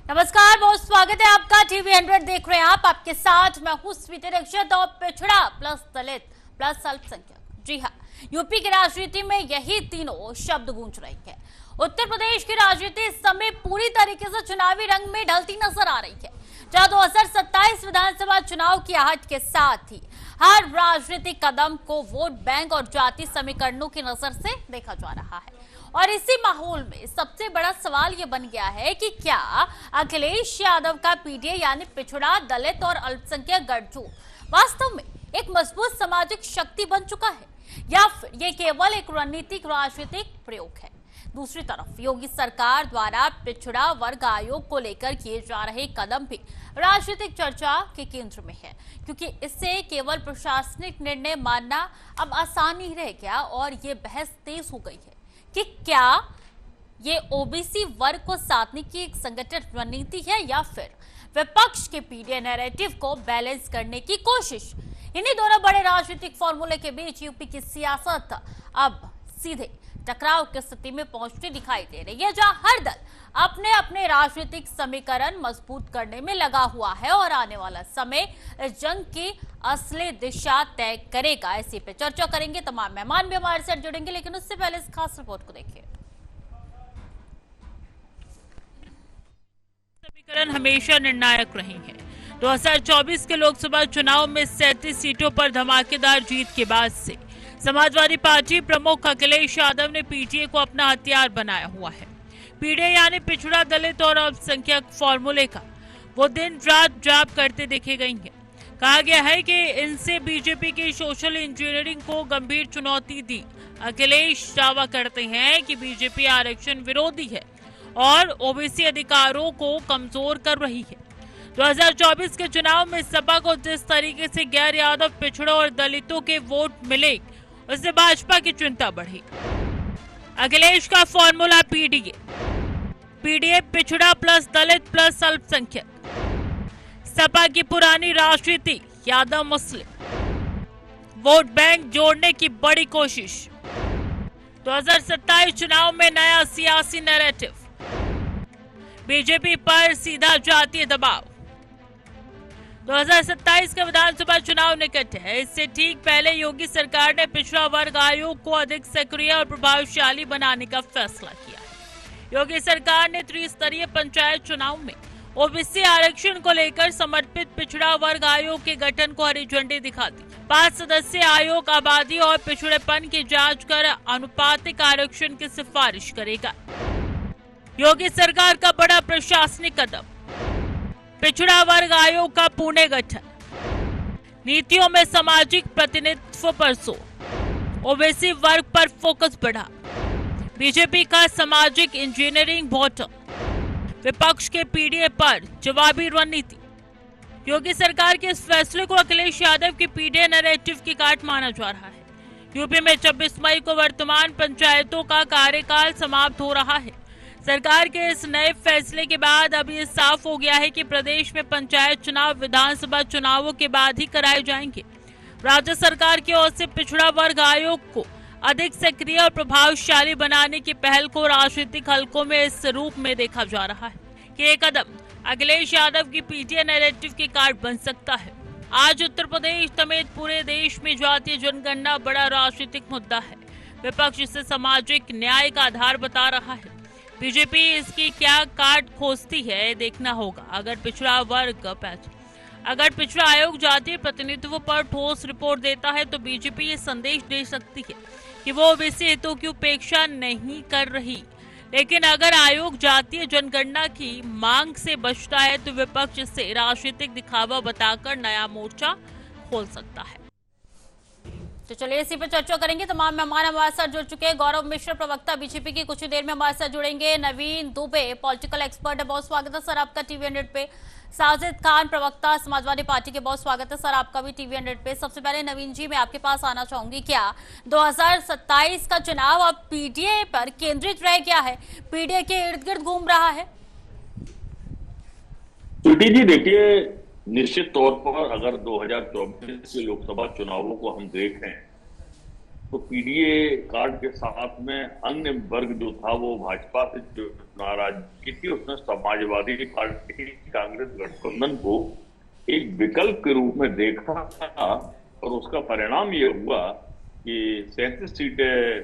नमस्कार, बहुत स्वागत है आपका। टीवी 100 देख रहे हैं आप। आपके साथ मैं हूं स्वीटी दीक्षित। और पिछड़ा प्लस दलित प्लस अल्पसंख्यक, जी हाँ, यूपी की राजनीति में यही तीनों शब्द गूंज रही है। उत्तर प्रदेश की राजनीति इस समय पूरी तरीके से चुनावी रंग में ढलती नजर आ रही है, जहां 2027 विधानसभा चुनाव की आहट के साथ ही हर राजनीतिक कदम को वोट बैंक और जाति समीकरणों की नजर से देखा जा रहा है। और इसी माहौल में सबसे बड़ा सवाल यह बन गया है कि क्या अखिलेश यादव का पीडीए यानी पिछड़ा दलित और अल्पसंख्यक गठजोड़ वास्तव में एक मजबूत सामाजिक शक्ति बन चुका है, या फिर ये केवल एक रणनीतिक राजनीतिक प्रयोग है। दूसरी तरफ योगी सरकार द्वारा पिछड़ा वर्ग आयोग को लेकर किए जा रहे कदम भी राजनीतिक चर्चा के केंद्र में है, क्योंकि इससे केवल प्रशासनिक निर्णय मानना अब आसान नहीं रह गया और ये बहस तेज हो गई है कि क्या ये ओबीसी वर्ग को साधने की एक संगठित रणनीति है या फिर विपक्ष के पीडीए नैरेटिव को बैलेंस करने की कोशिश। इन्हीं दोनों बड़े राजनीतिक फॉर्मूले के बीच यूपी की सियासत अब सीधे टकराव की स्थिति में पहुंचती दिखाई दे रही है, जहां हर दल अपने अपने राजनीतिक समीकरण मजबूत करने में लगा हुआ है और आने वाला समय इस जंग की असली दिशा तय करेगा। इसी पे चर्चा करेंगे। तमाम मेहमान भी हमारे साथ जुड़ेंगे, लेकिन उससे पहले इस खास रिपोर्ट को देखिए। समीकरण हमेशा निर्णायक रही है। 2024 के लोकसभा चुनाव में 37 सीटों पर धमाकेदार जीत के बाद से समाजवादी पार्टी प्रमुख अखिलेश यादव ने पीटीए को अपना हथियार बनाया हुआ है। पीडीए यानी पिछड़ा दलित और अल्पसंख्यक फॉर्मूले का वो दिन रात जाप करते देखे गई हैं। कहा गया है कि इनसे बीजेपी की सोशल इंजीनियरिंग को गंभीर चुनौती दी। अखिलेश दावा करते हैं कि बीजेपी आरक्षण विरोधी है और ओबीसी अधिकारों को कमजोर कर रही है। 2024 के चुनाव में सपा को जिस तरीके से गैर यादव पिछड़ों और दलितों के वोट मिले, उससे भाजपा की चिंता बढ़ी। अखिलेश का फॉर्मूला पीडीए पिछड़ा प्लस दलित प्लस अल्पसंख्यक। सपा की पुरानी राजनीति यादव मुस्लिम वोट बैंक जोड़ने की बड़ी कोशिश। 2027 चुनाव में नया सियासी नैरेटिव, बीजेपी पर सीधा जातीय दबाव। 2027 का विधानसभा चुनाव निकट है। इससे ठीक पहले योगी सरकार ने पिछड़ा वर्ग आयोग को अधिक सक्रिय और प्रभावशाली बनाने का फैसला किया है। योगी सरकार ने त्रिस्तरीय पंचायत चुनाव में ओबीसी आरक्षण को लेकर समर्पित पिछड़ा वर्ग आयोग के गठन को हरी झंडी दिखा दी। 5 सदस्यीय आयोग आबादी और पिछड़ेपन की जांच कर अनुपातिक आरक्षण की सिफारिश करेगा। योगी सरकार का बड़ा प्रशासनिक कदम, पिछड़ा वर्ग आयोग का पुणे गठन। नीतियों में सामाजिक प्रतिनिधित्व पर जोर, ओबीसी वर्ग पर फोकस बढ़ा। बीजेपी का सामाजिक इंजीनियरिंग बॉटम, विपक्ष के पीडीए पर जवाबी रणनीति। योगी सरकार के इस फैसले को अखिलेश यादव की पीडीए नैरेटिव की काट माना जा रहा है। यूपी में 26 मई को वर्तमान पंचायतों का कार्यकाल समाप्त हो रहा है। सरकार के इस नए फैसले के बाद अब ये साफ हो गया है कि प्रदेश में पंचायत चुनाव विधानसभा चुनावों के बाद ही कराए जाएंगे। राज्य सरकार की ओर से पिछड़ा वर्ग आयोग को अधिक सक्रिय और प्रभावशाली बनाने की पहल को राजनीतिक हलकों में इस रूप में देखा जा रहा है कि ये कदम अखिलेश यादव की पीटीए नैरेटिव की कार्ड बन सकता है। आज उत्तर प्रदेश समेत पूरे देश में जातीय जनगणना बड़ा राजनीतिक मुद्दा है। विपक्ष इसे सामाजिक न्याय का आधार बता रहा है। बीजेपी इसकी क्या कार्ड खोजती है, देखना होगा। अगर पिछड़ा आयोग जातीय प्रतिनिधित्व पर ठोस रिपोर्ट देता है तो बीजेपी ये संदेश दे सकती है कि वो ओबीसी हितों की उपेक्षा नहीं कर रही। लेकिन अगर आयोग जातीय जनगणना की मांग से बचता है तो विपक्ष इसे राजनीतिक दिखावा बताकर नया मोर्चा खोल सकता है। तो चलिए इसी पर चर्चा करेंगे। तमाम मेहमान हमारे साथ जुड़ चुके हैं। गौरव मिश्र प्रवक्ता बीजेपी की कुछ ही देर में हमारे साथ जुड़ेंगे। नवीन दुबे पॉलिटिकल एक्सपर्ट है, बहुत स्वागत है सर आपका टीवी 100 पे। साजिद खान प्रवक्ता समाजवादी पार्टी के, बहुत स्वागत है सर आपका भी टीवी 100 पे। सबसे पहले नवीन जी मैं आपके पास आना चाहूंगी, क्या 2027 का चुनाव अब पीडीए पर केंद्रित रह गया है, पीडीए के इर्द गिर्द घूम रहा है? स्वीटी जी देखिए, निश्चित तौर पर अगर 2024 के लोकसभा चुनावों को हम देखें तो पीडीए कार्ड के साथ में अन्य वर्ग जो था वो भाजपा से जो नाराजगी थी, उसने समाजवादी पार्टी कांग्रेस गठबंधन को एक विकल्प के रूप में देखा था और उसका परिणाम ये हुआ कि 37 सीटें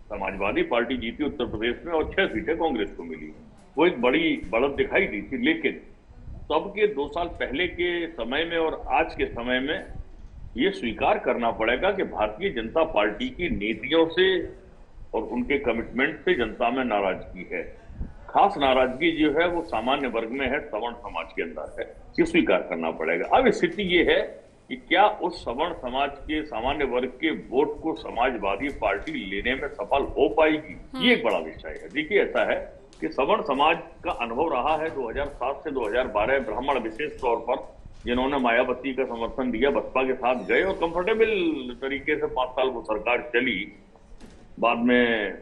समाजवादी पार्टी जीती उत्तर प्रदेश में और 6 सीटें कांग्रेस को मिली। वो एक बड़ी बढ़त दिखाई दी थी, लेकिन तब के 2 साल पहले के समय में और आज के समय में ये स्वीकार करना पड़ेगा कि भारतीय जनता पार्टी की नीतियों से और उनके कमिटमेंट से जनता में नाराजगी है। खास नाराजगी जो है वो सामान्य वर्ग में है, सवर्ण समाज के अंदर है, ये स्वीकार करना पड़ेगा। अब स्थिति ये है कि क्या उस सवर्ण समाज के सामान्य वर्ग के वोट को समाजवादी पार्टी लेने में सफल हो पाएगी, ये एक बड़ा विषय है। देखिए, ऐसा है कि सवर्ण समाज का अनुभव रहा है 2007 से 2012, ब्राह्मण विशेष तौर पर जिन्होंने मायावती का समर्थन दिया, बसपा के साथ गए और कंफर्टेबल तरीके से 5 साल वो सरकार चली। बाद में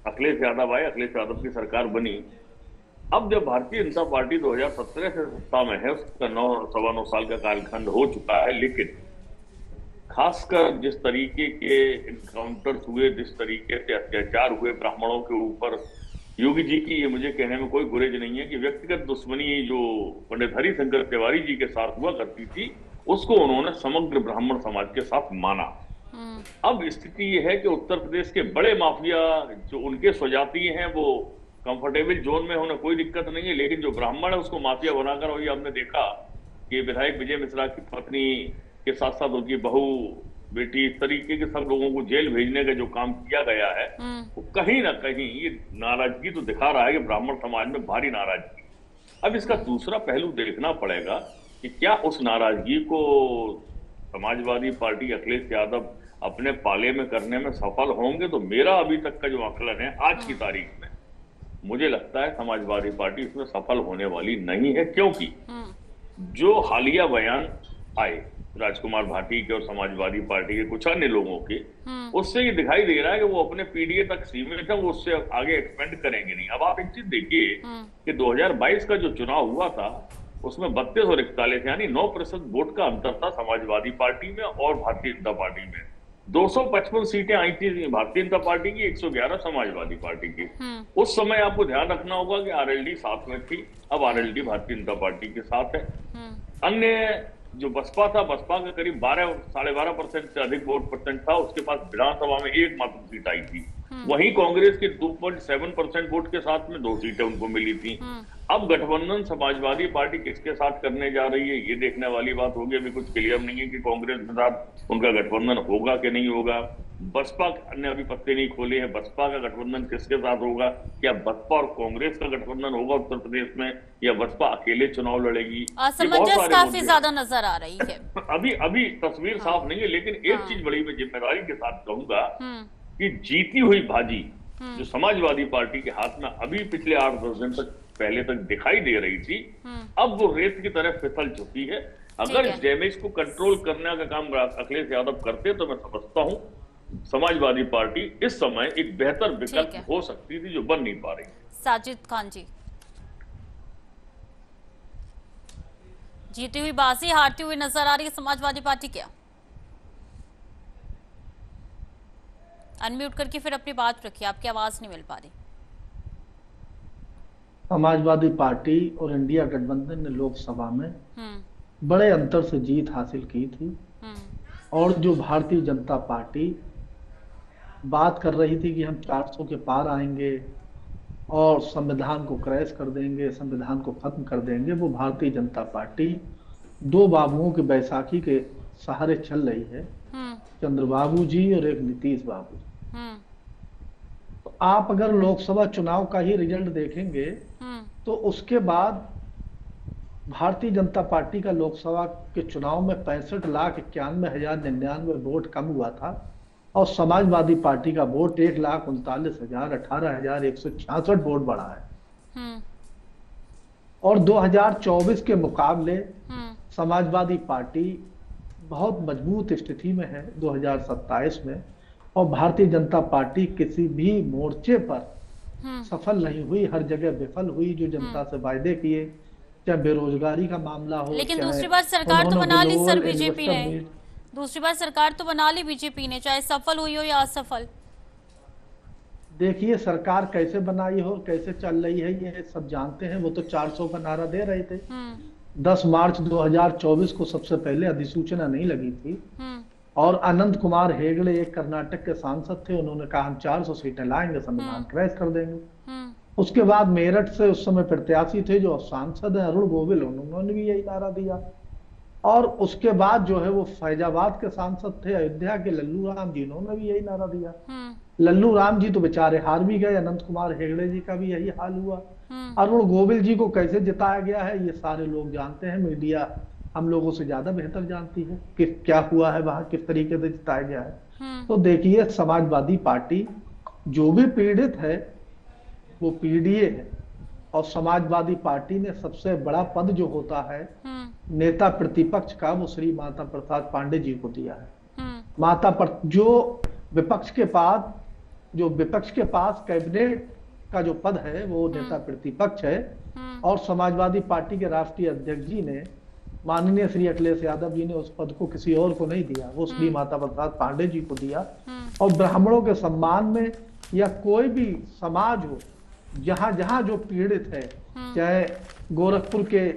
अखिलेश यादव आए, अखिलेश यादव की सरकार बनी। अब जब भारतीय जनता पार्टी 2017 से सत्ता में है, उसका 9 साल का कालखंड हो चुका है, लेकिन खासकर जिस तरीके के इनकाउंटर्स हुए, जिस तरीके से अत्याचार हुए ब्राह्मणों के ऊपर, योगी जी की ये मुझे कहने में कोई गुरेज नहीं है कि व्यक्तिगत दुश्मनी जो पंडित हरिशंकर तिवारी जी के साथ हुआ करती थी, उसको उन्होंने समग्र ब्राह्मण समाज के साथ माना। अब स्थिति ये है कि उत्तर प्रदेश के बड़े माफिया जो उनके स्वजातीय हैं वो कंफर्टेबल जोन में, उन्हें कोई दिक्कत नहीं है, लेकिन जो ब्राह्मण है उसको माफिया बनाकर, वही हमने देखा कि विधायक विजय मिश्रा की पत्नी के साथ साथ उनकी बहू, बेटी, इस तरीके के सब लोगों को जेल भेजने का जो काम किया गया है, वो कहीं ना कहीं ये नाराजगी तो दिखा रहा है कि ब्राह्मण समाज में भारी नाराजगी। अब इसका दूसरा पहलू देखना पड़ेगा कि क्या उस नाराजगी को समाजवादी पार्टी अखिलेश यादव अपने पाले में करने में सफल होंगे। तो मेरा अभी तक का जो आकलन है आज की तारीख में, मुझे लगता है समाजवादी पार्टी इसमें सफल होने वाली नहीं है, क्योंकि जो हालिया बयान आए राजकुमार भाटी के और समाजवादी पार्टी के कुछ अन्य लोगों के, उससे ये दिखाई दे रहा है कि वो अपने पीडीए तक सीमित है, वो उससे आगे एक्सपेंड करेंगे नहीं। अब आप एक चीज देखिए कि 2022 का जो चुनाव हुआ था उसमें 32 और 41 यानी 9% वोट का अंतर था समाजवादी पार्टी में और भारतीय जनता पार्टी में। 255 सीटें आई थी भारतीय जनता पार्टी की, 111 समाजवादी पार्टी की। उस समय आपको ध्यान रखना होगा कि आरएलडी साथ में थी, अब आरएलडी भारतीय जनता पार्टी के साथ है। अन्य जो बसपा था, बसपा का करीब 12-12.5% से अधिक वोट परसेंट था, उसके पास विधानसभा में एकमात्र सीट आई थी। वहीं कांग्रेस के 2.7% वोट के साथ में 2 सीटें उनको मिली थी। अब गठबंधन समाजवादी पार्टी किसके साथ करने जा रही है, ये देखने वाली बात होगी। अभी कुछ क्लियर नहीं है कि कांग्रेस के साथ उनका गठबंधन होगा कि नहीं होगा। बसपा ने अभी पत्ते नहीं खोले हैं, बसपा का गठबंधन किसके साथ होगा, क्या बसपा और कांग्रेस का गठबंधन होगा उत्तर प्रदेश में, या बसपा अकेले चुनाव लड़ेगी। असमंजस काफी ज्यादा नजर आ रही है। अभी तस्वीर साफ नहीं है, लेकिन एक चीज बड़ी मैं जिम्मेदारी के साथ कहूंगा कि जीती हुई बाजी जो समाजवादी पार्टी के हाथ में अभी पिछले 8-10 दिन तक पहले तक दिखाई दे रही थी, अब वो रेत की तरह फिसल चुकी है। अगर इस डैमेज को कंट्रोल करने का काम अखिलेश यादव करते तो मैं समझता हूं समाजवादी पार्टी इस समय एक बेहतर विकल्प हो सकती थी, जो बन नहीं पा रही। साजिद खान जी, जीती हुई बाजी हारती हुई नजर आ रही है समाजवादी पार्टी, क्या? अनम्यूट करके फिर अपनी बात रखिए, आपकी आवाज नहीं मिल पा रही। समाजवादी पार्टी और इंडिया गठबंधन ने लोकसभा में बड़े अंतर से जीत हासिल की थी, और जो भारतीय जनता पार्टी बात कर रही थी कि हम 400 के पार आएंगे और संविधान को क्रैश कर देंगे, संविधान को खत्म कर देंगे, वो भारतीय जनता पार्टी 2 बाबुओं की बैसाखी के सहारे चल रही है, चंद्रबाबू जी और एक नीतीश बाबू। तो आप अगर लोकसभा चुनाव का ही रिजल्ट देखेंगे तो उसके बाद भारतीय जनता पार्टी का लोकसभा के चुनाव में 65,91,099 वोट कम हुआ था, और समाजवादी पार्टी का वोट 1,39,18,166 वोट बढ़ा है। और 2024 के मुकाबले समाजवादी पार्टी बहुत मजबूत स्थिति में है 2027 में, और भारतीय जनता पार्टी किसी भी मोर्चे पर सफल नहीं हुई, हर जगह विफल हुई। जो जनता से वायदे किए, चाहे बेरोजगारी का मामला हो, लेकिन दूसरी बार सरकार तो बना ली सर बीजेपी ने। दूसरी बार सरकार तो बना ली बीजेपी ने, चाहे सफल हुई हो या असफल। देखिए सरकार कैसे बनाई हो, कैसे चल रही है, ये सब जानते हैं। वो तो 400 का नारा दे रहे थे। 10 मार्च 2024 को सबसे पहले अधिसूचना नहीं लगी थी और अनंत कुमार हेगड़े एक कर्नाटक के सांसद थे, उन्होंने कहा हम 400 सीटें लाएंगे, संविधान क्रैश कर देंगे। उसके बाद मेरठ से उस समय प्रत्याशी थे जो सांसद है अरुण गोविल, उन्होंने भी यही नारा दिया। और उसके बाद जो है वो फैजाबाद के सांसद थे अयोध्या के लल्लू राम जी, उन्होंने भी यही नारा दिया। लल्लू राम जी तो बेचारे हार भी गए, अनंत कुमार हेगड़े जी का भी यही हाल हुआ। अरुण गोविल जी को कैसे जिताया गया है ये सारे लोग जानते हैं, मीडिया हम लोगों से ज्यादा बेहतर जानती है कि क्या हुआ है वहां, किस तरीके से जिताया गया है। तो देखिए समाजवादी पार्टी जो भी पीड़ित है वो पीडीए है, और समाजवादी पार्टी ने सबसे बड़ा पद जो होता है नेता प्रतिपक्ष का, वो श्री माता प्रसाद पांडे जी को दिया है। जो विपक्ष के पास कैबिनेट का जो पद है वो नेता प्रतिपक्ष है, और समाजवादी पार्टी के राष्ट्रीय अध्यक्ष जी ने, माननीय श्री अखिलेश यादव जी ने उस पद को किसी और को नहीं दिया, वो श्री माता प्रसाद पांडे जी को दिया। और ब्राह्मणों के सम्मान में या कोई भी समाज हो, जहां जहां जो पीड़ित है, चाहे गोरखपुर के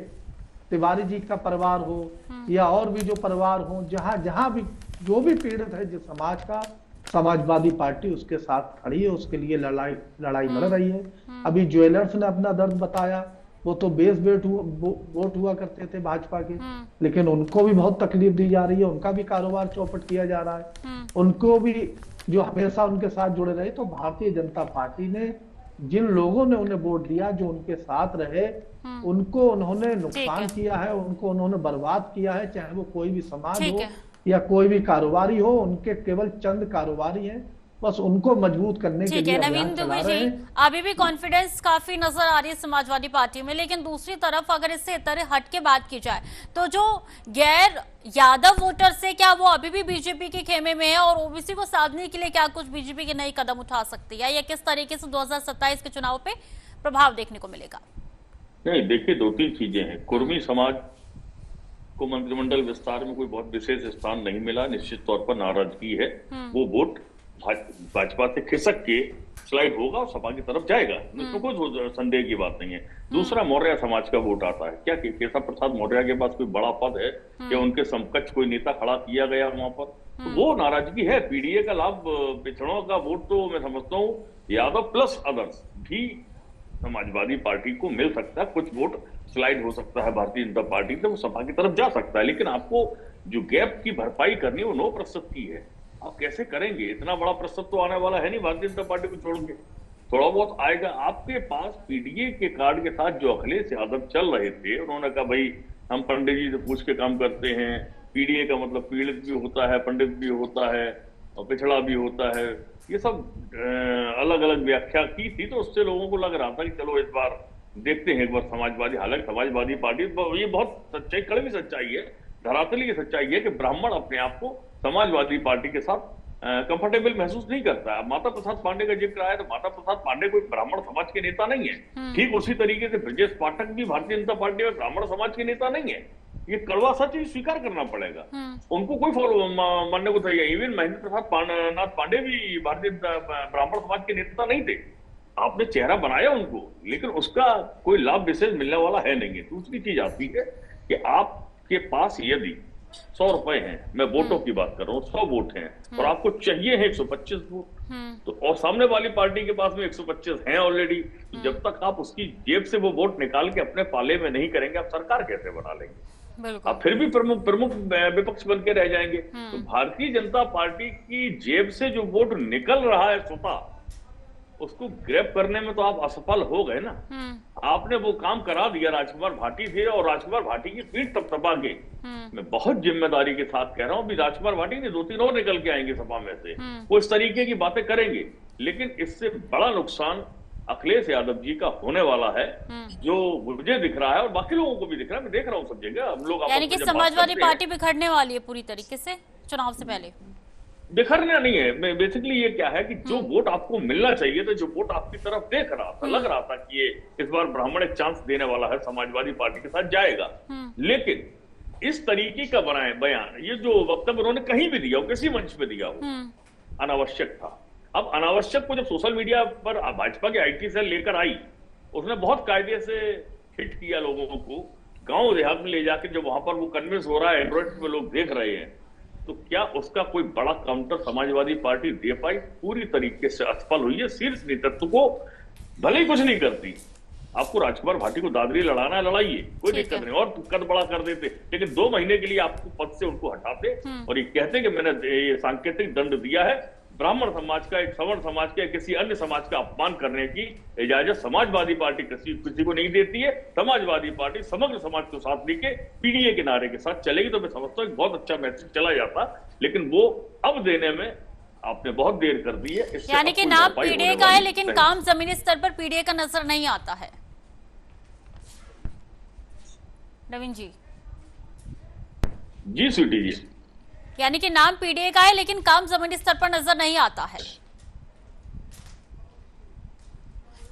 तिवारी जी का परिवार हो या और भी जो परिवार हो, जहां जहां भी जो भी पीड़ित है जिस समाज का, समाजवादी पार्टी उसके साथ खड़ी है, उसके लिए लड़ाई लड़ रही है। अभी ज्वेलर्स ने अपना दर्द बताया, वो तो बेस वोट हुआ करते थे भाजपा के, लेकिन उनको भी बहुत तकलीफ दी जा रही है, उनका भी कारोबार चौपट किया जा रहा है, उनको भी जो हमेशा उनके साथ जुड़े रहे। तो भारतीय जनता पार्टी ने जिन लोगों ने उन्हें वोट दिया, जो उनके साथ रहे, उनको उन्होंने नुकसान किया है, उनको उन्होंने बर्बाद किया है, चाहे वो कोई भी समाज हो या कोई भी कारोबारी हो, उनके केवल चंद कारोबारी हैं, बस उनको मजबूत करने के लिए अभियान चला रहे हैं। अभी भी कॉन्फिडेंस काफी नजर आ रही है समाजवादी पार्टी में, लेकिन दूसरी तरफ अगर इससे तरह हट के बात की जाए तो जो गैर यादव वोटर्स है, क्या वो अभी भी बीजेपी के खेमे में है, और ओबीसी को साधने के लिए क्या कुछ बीजेपी के नए कदम उठा सकती है, या किस तरीके से 2027 के चुनाव पे प्रभाव देखने को मिलेगा? नहीं, देखिए 2-3 चीजें हैं। कुर्मी समाज को मंत्रिमंडल विस्तार में कोई बहुत विशेष स्थान नहीं मिला, निश्चित तौर पर नाराजगी है। वो वोट भाजपा से खिसक के स्लाइड होगा और सपा की तरफ जाएगा, इसमें कोई संदेह की बात नहीं है। दूसरा, मौर्य समाज का वोट आता है। क्या केशव प्रसाद मौर्य के पास कोई बड़ा पद है या उनके समकक्ष कोई नेता खड़ा किया गया वहां पर? तो वो नाराजगी है। पीडीए का लाभ, पिछड़ों का वोट तो मैं समझता हूँ यादव प्लस अदर्स भी समाजवादी पार्टी को मिल सकता है, कुछ वोट स्लाइड हो सकता है भारतीय जनता पार्टी से, वो सपा की तरफ जा सकता है। लेकिन आपको जो गैप की भरपाई करनी है वो 9% की है। आप कैसे करेंगे? इतना बड़ा प्रतिशत तो आने वाला है नहीं भारतीय जनता पार्टी को छोड़ के, थोड़ा बहुत आएगा। आपके पास पीडीए के कार्ड के साथ जो अखिलेश यादव चल रहे थे, उन्होंने कहा भाई हम पंडित जी से पूछ के काम करते हैं, पीडीए का मतलब पीड़ित भी होता है, पंडित भी होता है और पिछड़ा भी होता है, ये सब अलग अलग व्याख्या की थी। तो उससे लोगों को लग रहा था कि चलो इस बार देखते हैं एक बार समाजवादी। हालांकि समाजवादी पार्टी, ये बहुत सच्चाई, कड़वी सच्चाई है, धरातली की सच्चाई है कि ब्राह्मण अपने आप को समाजवादी पार्टी के साथ कंफर्टेबल महसूस नहीं करता है। माता प्रसाद पांडे का जिक्र आया तो माता प्रसाद पांडे कोई ब्राह्मण समाज के नेता नहीं है। ठीक उसी तरीके से ब्रजेश पाठक भी भारतीय जनता पार्टी में ब्राह्मण समाज के नेता नहीं है। ये कड़वा सच स्वीकार करना पड़ेगा। उनको कोई मानने को तैयार। इवन महेंद्र प्रसाद नाथ पांडे भी भारतीय ब्राह्मण समाज के नेता नहीं थे। आपने चेहरा बनाया उनको, लेकिन उसका कोई लाभ विशेष मिलने वाला है नहीं है। दूसरी चीज आती है कि आपके पास यदि 100 रुपए हैं, मैं वोटों की बात कर रहा हूँ, 100 वोट हैं और आपको चाहिए है 125 वोट, तो और सामने वाली पार्टी के पास में 125 हैं ऑलरेडी, तो जब तक आप उसकी जेब से वो वोट निकाल के अपने पाले में नहीं करेंगे, आप सरकार कैसे बना लेंगे? आप फिर भी प्रमुख विपक्ष बन के रह जाएंगे। तो भारतीय जनता पार्टी की जेब से जो वोट निकल रहा है स्वतः, उसको ग्रैब करने में तो आप असफल हो गए ना। आपने वो काम करा दिया। राजकुमार भाटी थे और राजकुमार भाटी की पीठ तपतपा के, मैं बहुत जिम्मेदारी के साथ कह रहा हूं, राजकुमार भाटी ने 2-3 और निकल के आएंगे सपा में से, वो इस तरीके की बातें करेंगे। लेकिन इससे बड़ा नुकसान अखिलेश यादव जी का होने वाला है, जो मुझे दिख रहा है और बाकी लोगों को भी दिख रहा है। मैं देख रहा हूँ सब जगह। हम लोग यानी कि समाजवादी पार्टी बिखरने वाली है पूरी तरीके से चुनाव से पहले। बिखरना नहीं है, बेसिकली ये क्या है कि जो वोट आपको मिलना चाहिए था, जो वोट आपकी तरफ देख रहा था, लग रहा था कि ये इस बार ब्राह्मण एक चांस देने वाला है, समाजवादी पार्टी के साथ जाएगा। लेकिन इस तरीके का बनाए बयान, ये जो वक्तव्य उन्होंने कहीं भी दिया हो, किसी मंच पे दिया हो, अनावश्यक था। अब अनावश्यक को जब सोशल मीडिया पर भाजपा के आईटी सेल लेकर आई, उसने बहुत कायदे से हिट किया लोगों को, गांव देहात में ले जाकर जब वहां पर वो कन्विंस हो रहा है, एंड्रॉइड पे लोग देख रहे हैं, तो क्या उसका कोई बड़ा काउंटर समाजवादी पार्टी दे पाई? पूरी तरीके से असफल हुई है। शीर्ष नेतृत्व को भले ही कुछ नहीं करती, आपको राजकुमार भाटी को दादरी लड़ाना है, लड़ाइए, कोई दिक्कत नहीं, और कद बड़ा कर देते, लेकिन 2 महीने के लिए आपको पद से उनको हटाते और ये कहते कि मैंने ये सांकेतिक दंड दिया है, ब्राह्मण समाज का, एक सवर्ण समाज का, किसी अन्य समाज का अपमान करने की इजाजत समाजवादी पार्टी किसी को नहीं देती है। समाजवादी पार्टी समग्र समाज को साथ लेके पीडीए के नारे के साथ चलेगी, तो मैं समझता हूँ बहुत अच्छा मैसेज चला जाता, लेकिन वो अब देने में आपने बहुत देर कर दी है। यानी कि नाम पीडीए का है, लेकिन काम जमीनी स्तर पर पीडीए का नजर नहीं आता है। नवीन जी स्वीटी जी, यानी कि नाम पीडीए का है, लेकिन काम जमीनी स्तर पर नजर नहीं आता है।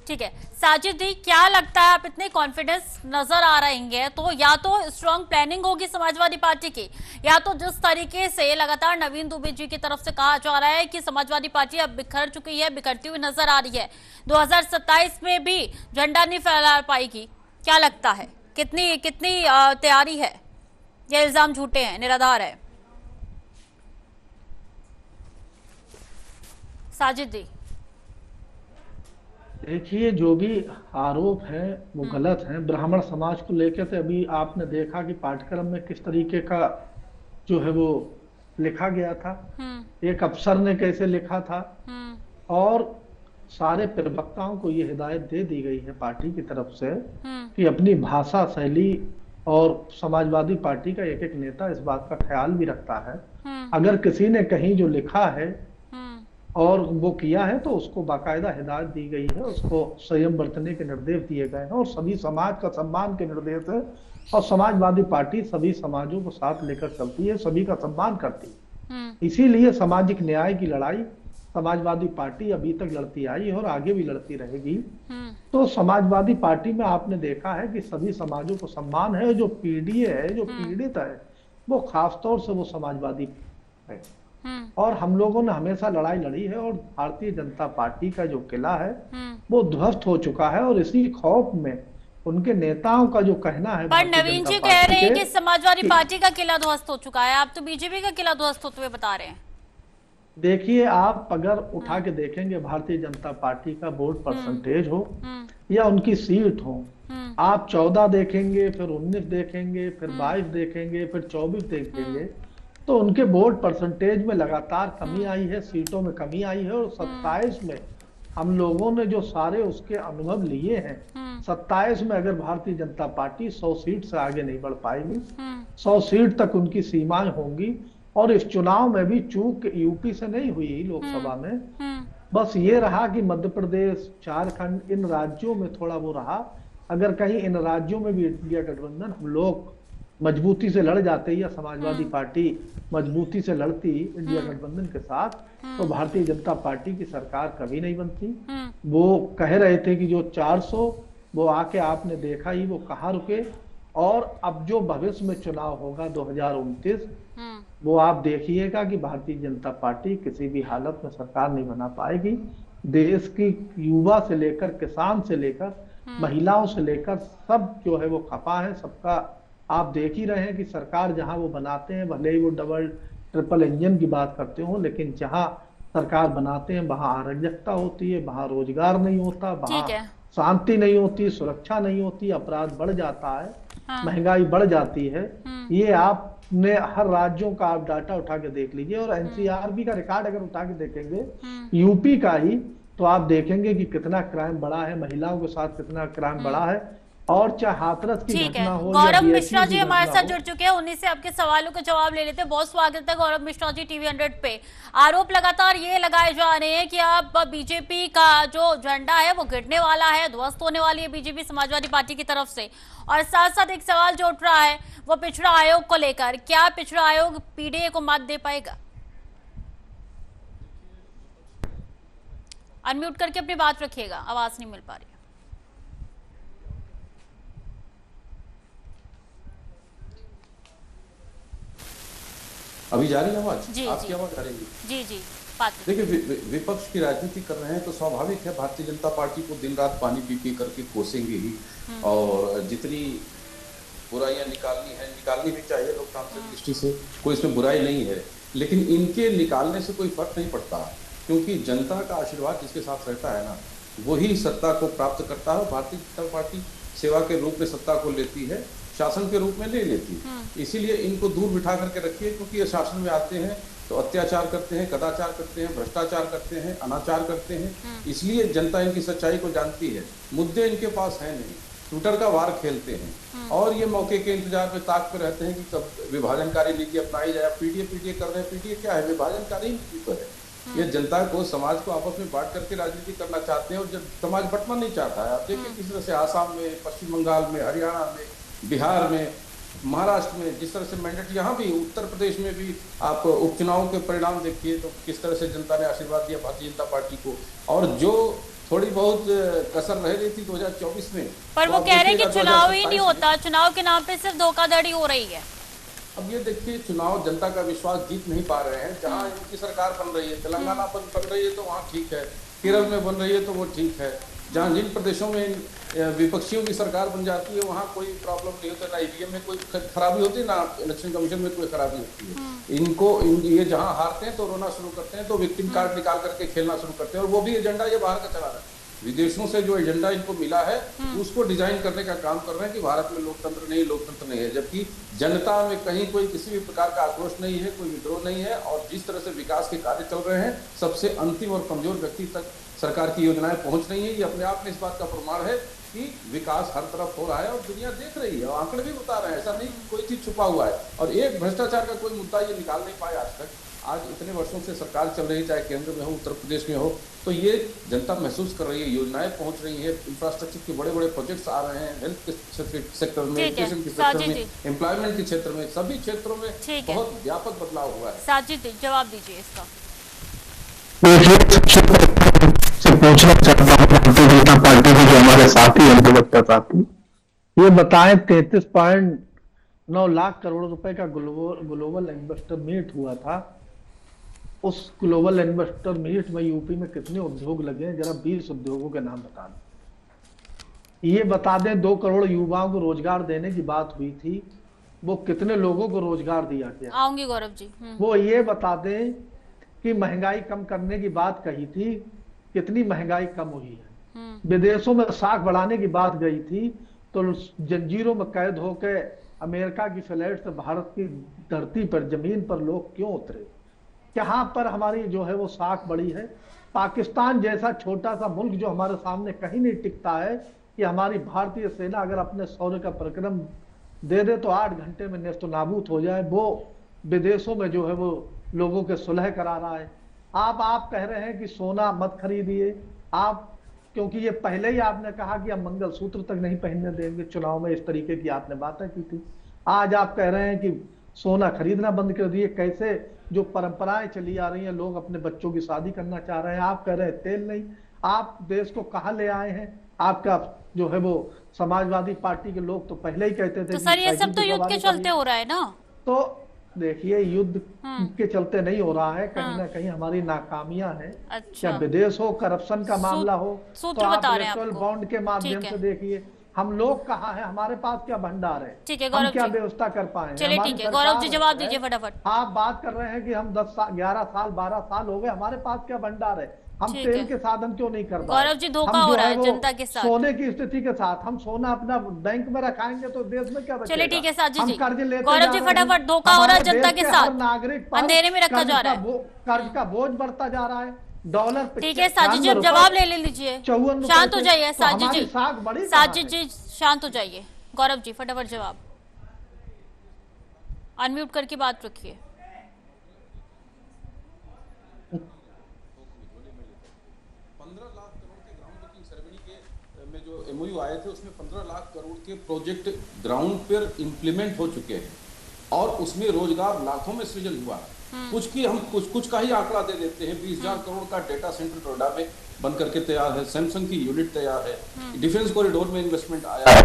ठीक है साजिद जी, क्या लगता है, आप इतने कॉन्फिडेंस नजर आ रहे हैं, तो या तो स्ट्रांग प्लानिंग होगी समाजवादी पार्टी की, या तो जिस तरीके से लगातार नवीन दुबे जी की तरफ से कहा जा रहा है कि समाजवादी पार्टी अब बिखर चुकी है, बिखरती हुई नजर आ रही है, 2027 में भी झंडा नहीं फहरा पाएगी, क्या लगता है, कितनी तैयारी है, ये इल्जाम झूठे हैं, निराधार है? साजिद जी, देखिए जो भी आरोप है वो गलत है। ब्राह्मण समाज को लेकर तो अभी आपने देखा कि पाठ्यक्रम में किस तरीके का जो है वो लिखा गया था, एक अफसर ने कैसे लिखा था, और सारे प्रवक्ताओं को ये हिदायत दे दी गई है पार्टी की तरफ से कि अपनी भाषा शैली, और समाजवादी पार्टी का एक एक नेता इस बात का ख्याल भी रखता है, अगर किसी ने कहीं जो लिखा है और वो किया है तो उसको बाकायदा हिदायत दी गई है, उसको संयम बरतने के निर्देश दिए गए हैं, और सभी समाज का सम्मान के निर्देश है, और समाजवादी पार्टी सभी समाजों को साथ लेकर चलती है, सभी का सम्मान करती है। इसीलिए सामाजिक न्याय की लड़ाई समाजवादी पार्टी अभी तक लड़ती आई है और आगे भी लड़ती रहेगी। तो समाजवादी पार्टी में आपने देखा है कि सभी समाजों को सम्मान है, जो पीडीए है, जो पीड़ित है, वो खासतौर से वो समाजवादी है, और हम लोगों ने हमेशा लड़ाई लड़ी है, और भारतीय जनता पार्टी का जो किला है वो ध्वस्त हो चुका है, और इसी खौफ में उनके नेताओं का जो कहना है, पर नवीन जी कह रहे हैं कि समाजवादी पार्टी का किला ध्वस्त हो चुका है, आप तो बीजेपी का किला ध्वस्त होते हुए बता रहे हैं। देखिए आप अगर उठा के देखेंगे भारतीय जनता पार्टी का वोट परसेंटेज हो या उनकी सीट हो, आप 14 देखेंगे, फिर 19 देखेंगे, फिर 22 देखेंगे, फिर 24 देखेंगे, तो उनके वोट परसेंटेज में लगातार कमी आई है, सीटों में कमी आई है, और 27 में हम लोगों ने जो सारे उसके अनुभव लिए हैं, 27 में अगर भारतीय जनता पार्टी 100 सीट से आगे नहीं बढ़ पाएगी, 100 सीट तक उनकी सीमाएं होंगी, और इस चुनाव में भी चूक यूपी से नहीं हुई लोकसभा में, बस ये रहा कि मध्य प्रदेश, झारखंड, इन राज्यों में थोड़ा वो रहा। अगर कहीं इन राज्यों में भी इंडिया गठबंधन हम लोग मजबूती से लड़ जाते या समाजवादी पार्टी मजबूती से लड़ती इंडिया गठबंधन के साथ, तो भारतीय जनता पार्टी की सरकार कभी नहीं बनती। वो कह रहे थे कि जो 400, वो आके आपने देखा ही वो कहाँ रुके, और अब जो भविष्य में चुनाव होगा 2029, वो आप देखिएगा कि भारतीय जनता पार्टी किसी भी हालत में सरकार नहीं बना पाएगी। देश की युवा से लेकर, किसान से लेकर, महिलाओं से लेकर सब जो है वो खपा है, सबका आप देख ही रहे हैं कि सरकार जहां वो बनाते हैं, भले ही वो डबल ट्रिपल इंजन की बात करते हो, लेकिन जहां सरकार बनाते हैं वहां अराजकता होती है, वहां रोजगार नहीं होता, वहां शांति नहीं होती, सुरक्षा नहीं होती, अपराध बढ़ जाता है, महंगाई बढ़ जाती है। ये आपने हर राज्यों का आप डाटा उठा के देख लीजिए, और एनसीआरबी का रिकॉर्ड अगर उठा के देखेंगे यूपी का ही, तो आप देखेंगे कि कितना क्राइम बढ़ा है, महिलाओं के साथ कितना क्राइम बढ़ा है, और चाहे हाथरस की घटना हो। गौरव मिश्रा जी हमारे साथ जुड़ चुके हैं, उन्हीं से आपके सवालों के जवाब ले लेते हैं। बहुत स्वागत है गौरव मिश्रा जी टीवी 100 पे। आरोप लगातार ये लगाए जा रहे हैं कि अब बीजेपी का जो झंडा है वो गिरने वाला है, ध्वस्त होने वाली है बीजेपी समाजवादी पार्टी की तरफ से, और साथ साथ एक सवाल जो उठ रहा है वो पिछड़ा आयोग को लेकर, क्या पिछड़ा आयोग पीडीए को मात दे पाएगा? अनम्यूट करके अपनी बात रखिएगा, आवाज नहीं मिल पा रही। अभी जा रही है आवाज? जी, आपकी जी। आवाज आ रही है? जी जी बात देखिए, विपक्ष की राजनीति कर रहे हैं तो स्वाभाविक है भारतीय जनता पार्टी को दिन रात पानी पी पी करके कोसेंगे ही, और जितनी बुराइयां निकालनी भी चाहिए लोकतांत्रिक दृष्टि से, कोई इसमें बुराई नहीं है, लेकिन इनके निकालने से कोई फर्क नहीं पड़ता, क्योंकि जनता का आशीर्वाद जिसके साथ रहता है ना, वही सत्ता को प्राप्त करता है। भारतीय जनता पार्टी सेवा के रूप में सत्ता को लेती है, शासन के रूप में नहीं लेती। इसीलिए इनको दूर बिठा करके रखिए, क्योंकि ये शासन में आते हैं तो अत्याचार करते हैं, कदाचार करते हैं, भ्रष्टाचार करते हैं, अनाचार करते हैं। इसलिए जनता इनकी सच्चाई को जानती है, मुद्दे इनके पास है नहीं, ट्विटर का वार खेलते हैं और ये मौके के इंतजार में ताक पे रहते हैं कि कब विभाजनकारी नीति अपनाई जाए। पीटीए कर रहे हैं, पीटीए क्या है? विभाजनकारी नीति तो है। ये जनता को, समाज को आपस में बांट करके राजनीति करना चाहते हैं, और जब समाज बंटना नहीं चाहता है। आप देखिए किस तरह से आसाम में, पश्चिम बंगाल में, हरियाणा में, बिहार में, महाराष्ट्र में जिस तरह से मैंडेट, यहाँ भी उत्तर प्रदेश में भी आप उपचुनाव के परिणाम देखिए तो किस तरह से जनता ने आशीर्वाद दिया भारतीय जनता पार्टी को। और जो थोड़ी बहुत कसर रह रही थी 2024 में, पर वो कह रहे हैं कि चुनाव ही नहीं होता, चुनाव के नाम पे सिर्फ धोखाधड़ी हो रही है। अब ये देखिए, चुनाव जनता का विश्वास जीत नहीं पा रहे हैं। जहाँ इनकी सरकार बन रही है, तेलंगाना बन रही है तो वहाँ ठीक है, केरल में बन रही है तो वो ठीक है। जहाँ जिन प्रदेशों में विपक्षियों की सरकार बन जाती है वहाँ कोई प्रॉब्लम नहीं होता, ना ईवीएम में कोई खराबी होती है, ना इलेक्शन कमीशन में कोई खराबी होती है। ये जहाँ हारते हैं तो रोना शुरू करते हैं, तो विक्टिम कार्ड निकाल करके खेलना शुरू करते हैं, और वो भी एजेंडा ये बाहर का चला रहा है। विदेशों से जो एजेंडा इनको मिला है उसको डिजाइन करने का काम कर रहे हैं कि भारत में लोकतंत्र नहीं है, जबकि जनता में कहीं कोई किसी भी प्रकार का आक्रोश नहीं है, कोई विद्रोह नहीं है। और जिस तरह से विकास के कार्य चल रहे हैं, सबसे अंतिम और कमजोर व्यक्ति तक सरकार की योजनाएं पहुंच रही है। ये अपने आप में इस बात का प्रमाण है कि विकास हर तरफ हो रहा है और दुनिया देख रही है, और आंकड़े भी बता रहे हैं, ऐसा नहीं कोई चीज छुपा हुआ है। और एक भ्रष्टाचार का कोई मुद्दा ये निकाल नहीं पाए आज तक। आज इतने वर्षों से सरकार चल रही है, चाहे केंद्र में हो, उत्तर प्रदेश में हो, तो ये जनता महसूस कर रही है, योजनाएं पहुंच रही है, इंफ्रास्ट्रक्चर के बड़े बड़े प्रोजेक्ट्स आ रहे हैं, हेल्थ के सेक्टर में, एजुकेशन के सेक्टर में, एम्प्लॉयमेंट के क्षेत्र में, सभी क्षेत्रों में बहुत व्यापक बदलाव हुआ है। साजिद जवाब दीजिए इसका। से पूछना चाहता हूँ भारतीय जनता पार्टी के जो हमारे साथी हैं, अधिवक्ता साथी, ये बताएं 33.9 लाख करोड़ रुपए का ग्लोबल इन्वेस्टर मीट हुआ था। उस ग्लोबल इन्वेस्टर मीट में यूपी में कितने उद्योग लगे हैं? जरा 20 उद्योगों के नाम बता दें। ये बता दें 2 करोड़ युवाओं को रोजगार देने की बात हुई थी, वो कितने लोगों को रोजगार दिया गया? आऊंगी गौरव जी। वो ये बता दें कि महंगाई कम करने की बात कही थी, कितनी महंगाई कम हुई है? विदेशों में साख बढ़ाने की बात गई थी, तो जंजीरों में कैद होकर अमेरिका की फ्लाइट से भारत की धरती पर, जमीन पर लोग क्यों उतरे? कहां पर हमारी जो है वो साख बढ़ी है? पाकिस्तान जैसा छोटा सा मुल्क जो हमारे सामने कहीं नहीं टिकता है, कि हमारी भारतीय सेना अगर अपने शौर्य का पराक्रम दे दे तो 8 घंटे में नेस्तो नाबूद हो जाए, वो विदेशों में जो है वो लोगों के सुलह करा रहा है। आप कह रहे हैं कि सोना मत खरीदिए आप, क्योंकि ये पहले ही आपने कहा कि हम मंगलसूत्र तक नहीं पहनने देंगे, चुनाव में इस तरीके की आपने बातें की थी। आज आप कह रहे हैं कि सोना खरीदना बंद कर दिए। कैसे जो परंपराएं चली आ रही हैं, लोग अपने बच्चों की शादी करना चाह रहे हैं, आप कह रहे हैं तेल नहीं। आप देश को कहां ले आए हैं? आपका जो है वो समाजवादी पार्टी के लोग तो पहले ही कहते थे, तो सर ये सब तो युद्ध के चलते हो रहा है ना। तो देखिए, युद्ध के चलते नहीं हो रहा है, कहीं ना कहीं हमारी नाकामियां हैं। अच्छा। क्या विदेश हो, करप्शन का मामला हो, सूत्र बता रहे हैं आपको। बॉन्ड के माध्यम से देखिए हम लोग कहाँ हैं, हमारे पास क्या भंडार है, ठीक है हम गौरव क्या जी, व्यवस्था कर पाए? चलिए ठीक है गौरव जी जवाब दीजिए फटाफट। आप बात कर रहे हैं कि हम 10 साल, 11 साल, 12 साल हो गए, हमारे पास क्या भंडार है? हम तेल के साधन क्यों नहीं कर पाए? गौरव जी धोखा हो रहा है जनता के साथ, सोने की स्थिति के साथ। हम सोना अपना बैंक में रखाएंगे तो देश में क्या बचेगा? चलिए ठीक है साजिद जी, कर्ज लेते गौरव जी फटाफट, धोखा हो रहा है जनता के साथ, नागरिक अंधेरे में रखा जा रहा है, कर्ज का बोझ बढ़ता जा रहा है। डॉलर ठीक है साजिद जी, अब जवाब ले लीजिए, शांत हो जाइए साजिद जी, साजिद जी शांत हो जाइए। गौरव जी फटाफट जवाब, अनम्यूट करके बात रखिए। एमओयू आए थे उसमें 15 लाख करोड़ के प्रोजेक्ट ग्राउंड पर इंप्लीमेंट हो चुके हैं और उसमें रोजगार लाखों में सृजन हुआ है। कुछ का ही आंकड़ा दे देते हैं। 20,000 करोड़ का डेटा सेंटर नोएडा में बन करके तैयार है, सैमसंग की यूनिट तैयार है, डिफेंस कॉरिडोर में इन्वेस्टमेंट आया है,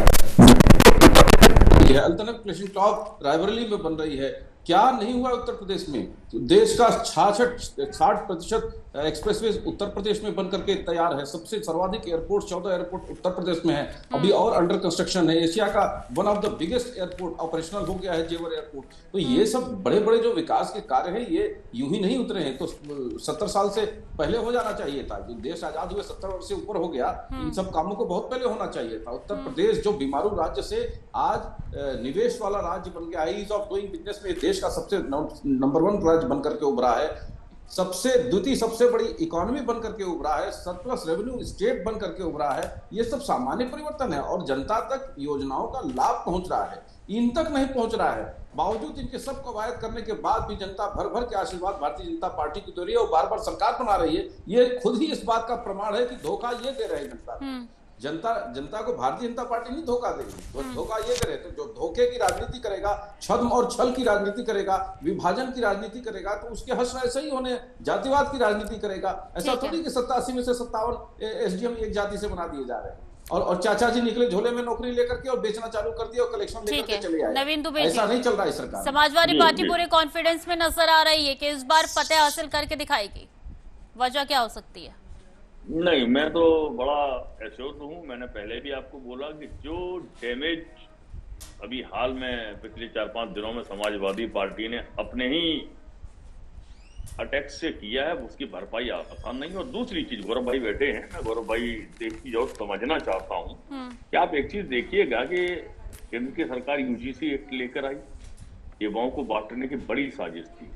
अल्टरनेट क्लेशिंग टॉप रायबरेली में बन रही है, क्या नहीं हुआ उत्तर प्रदेश में? तो देश का 60% एक्सप्रेसवे उत्तर प्रदेश में बन करके तैयार है। सबसे सर्वाधिक एयरपोर्ट 14 एयरपोर्ट उत्तर प्रदेश में है, अभी और अंडर कंस्ट्रक्शन है। एशिया का one of the biggest airport operational हो गया है, जेवर एयरपोर्ट। तो ये सब बड़े बड़े जो विकास के कार्य हैं ये यूं ही नहीं उतरे हैं। तो 70 साल से पहले हो जाना चाहिए था। जो देश आजाद हुए 70 वर्ष से ऊपर हो गया, इन सब कामों को बहुत पहले होना चाहिए था। उत्तर प्रदेश जो बीमारू राज्य से आज निवेश वाला राज्य बन गया है, ईज ऑफ डूइंग बिजनेस में देश का सबसे नंबर 1 राज्य बनकर के उभरा है, द्वितीय सबसे बड़ी इकोनॉमी बनकर के उभरा है, सरप्लस रेवेन्यू स्टेट बनकर के उभरा है। ये सब सामान्य परिवर्तन है और जनता तक योजनाओं का लाभ पहुंच रहा है, इन तक नहीं पहुंच रहा है। बावजूद इनके सब कवायद करने के बाद भी जनता भर भर के आशीर्वाद भारतीय जनता पार्टी की दे रही है और बार बार सरकार बना रही है। ये खुद ही इस बात का प्रमाण है कि धोखा ये दे रहे हैं जनता को भारतीय जनता पार्टी नहीं धोखा देगी, धोखा ये करे। तो जो धोखे की राजनीति करेगा, छद्म और छल की राजनीति करेगा, विभाजन की राजनीति करेगा, तो उसके हश्र ऐसे ही होने, जातिवाद की राजनीति करेगा। ऐसा थोड़ी कि 87 में से 57 एसडीएम एक जाति से बना दिए जा रहे हैं और चाचा जी निकले झोले में नौकरी लेकर के और बेचना चालू कर दिया और कलेक्शन लेकर के चले आए। नवीन दुबे, ऐसा नहीं चल रहा है सरकार। समाजवादी पार्टी पूरे कॉन्फिडेंस में नजर आ रही है कि इस बार फतेह हासिल करके दिखाएगी, वजह क्या हो सकती है? नहीं, मैं तो बड़ा एश्योर्ड हूं। मैंने पहले भी आपको बोला कि जो डैमेज अभी हाल में पिछले 4-5 दिनों में समाजवादी पार्टी ने अपने ही अटैक से किया है, उसकी भरपाई आसान नहीं। और दूसरी चीज, गौरव भाई बैठे हैं, मैं गौरव भाई देखी जाओ समझना चाहता हूं कि आप एक चीज देखिएगा कि केंद्र की सरकार यूजीसी एक्ट लेकर आई, युवाओं को बांटने की बड़ी साजिश थी।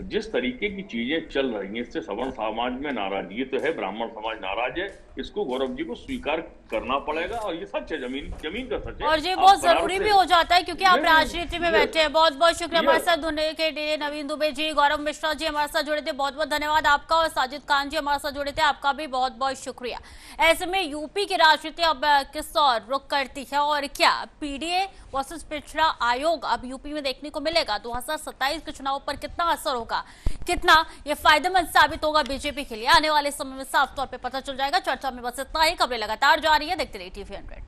जिस तरीके की चीजें चल रही हैं, इससे सवर्ण समाज में नाराजगी तो है, ब्राह्मण समाज नाराज है, इसको गौरव जी को स्वीकार करना पड़ेगा और ये सच है, जमीन का सच है। और ये बहुत जरूरी भी हो जाता है क्योंकि आप राजनीति में बैठे हैं। बहुत बहुत शुक्रिया हमारे साथ जुड़ने के लिए नवीन दुबे जी, गौरव मिश्रा जी हमारे साथ जुड़े थे, बहुत बहुत धन्यवाद आपका। और साजिद खान जी हमारे साथ जुड़े थे, आपका भी बहुत बहुत शुक्रिया। ऐसे में यूपी की राजनीति अब किस और रुख करती है और क्या पीडीए वर्सेस पिछड़ा आयोग अब यूपी में देखने को मिलेगा? 2027 के चुनाव पर कितना असर होगा, कितना ये फायदेमंद साबित होगा बीजेपी के लिए, आने वाले समय में साफ तौर पे पता चल जाएगा। चर्चा में बस इतना ही, खबरें लगातार जारी है, देखते रहिए TV 100।